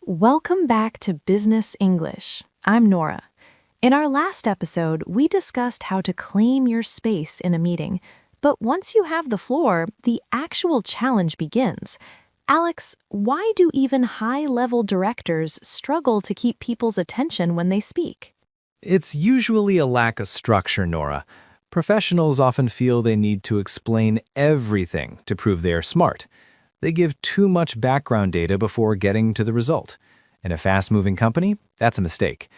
Welcome back to Business English. I'm Nora. In our last episode, we discussed how to claim your space in a meeting. But once you have the floor, the actual challenge begins. Alex, why do even high-level directors struggle to keep people's attention when they speak? It's usually a lack of structure, Nora. Professionals often feel they need to explain everything to prove they are smart. They give too much background data before getting to the result. In a fast-moving company, that's a mistake.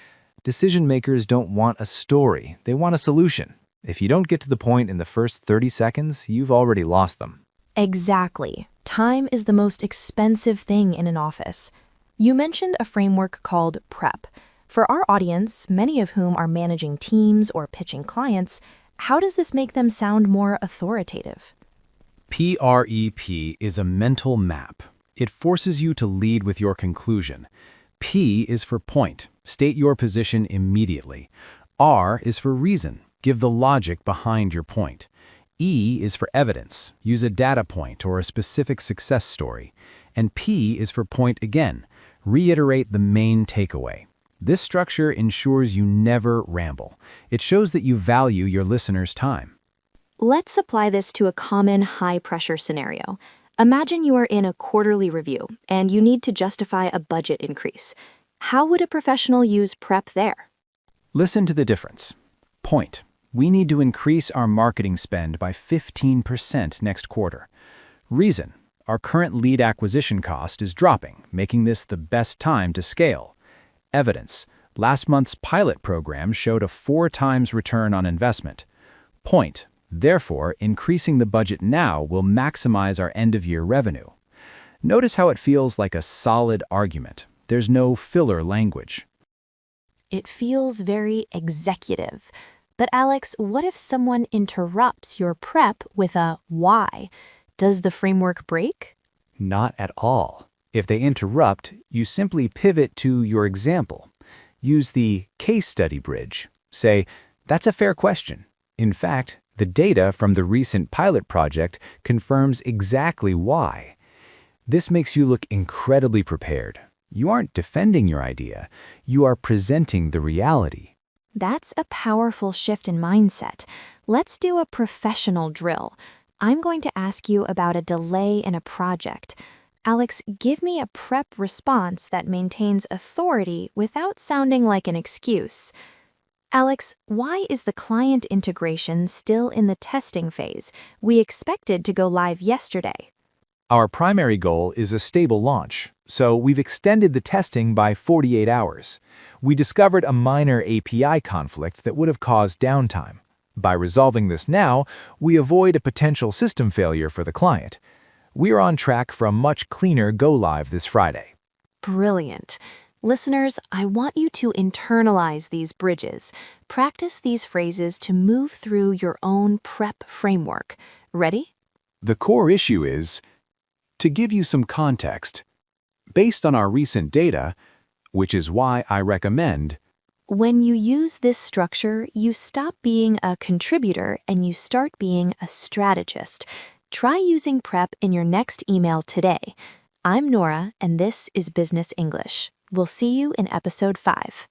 Decision makers don't want a story, they want a solution. If you don't get to the point in the first 30 seconds, you've already lost them. Exactly. Time is the most expensive thing in an office. You mentioned a framework called PrEP. For our audience, many of whom are managing teams or pitching clients, how does this make them sound more authoritative? PREP is a mental map. It forces you to lead with your conclusion. P is for point. State your position immediately. R is for reason. Give the logic behind your point. E is for evidence. Use a data point or a specific success story. And P is for point again. Reiterate the main takeaway. This structure ensures you never ramble. It shows that you value your listeners' time. Let's apply this to a common high-pressure scenario. Imagine you are in a quarterly review, and you need to justify a budget increase. How would a professional use PrEP there? Listen to the difference. Point. We need to increase our marketing spend by 15% next quarter. Reason. Our current lead acquisition cost is dropping, making this the best time to scale. Evidence. Last month's pilot program showed a 4 times return on investment. Point. Therefore, increasing the budget now will maximize our end-of-year revenue. Notice how it feels like a solid argument. There's no filler language. It feels very executive. But Alex, what if someone interrupts your PrEP with a why? Does the framework break? Not at all. If they interrupt, you simply pivot to your example. Use the case study bridge. Say, that's a fair question. In fact, the data from the recent pilot project confirms exactly why. This makes you look incredibly prepared. You aren't defending your idea, you are presenting the reality. That's a powerful shift in mindset. Let's do a professional drill. I'm going to ask you about a delay in a project. Alex, give me a PrEP response that maintains authority without sounding like an excuse. Alex, why is the client integration still in the testing phase? We expected to go live yesterday. Our primary goal is a stable launch, so we've extended the testing by 48 hours. We discovered a minor API conflict that would have caused downtime. By resolving this now, we avoid a potential system failure for the client. We are on track for a much cleaner go-live this Friday. Brilliant. Listeners, I want you to internalize these bridges. Practice these phrases to move through your own PrEP framework. Ready? The core issue is, to give you some context, based on our recent data, which is why I recommend. When you use this structure, you stop being a contributor and you start being a strategist. Try using PrEP in your next email today. I'm Nora, and this is Business English. We'll see you in episode 5.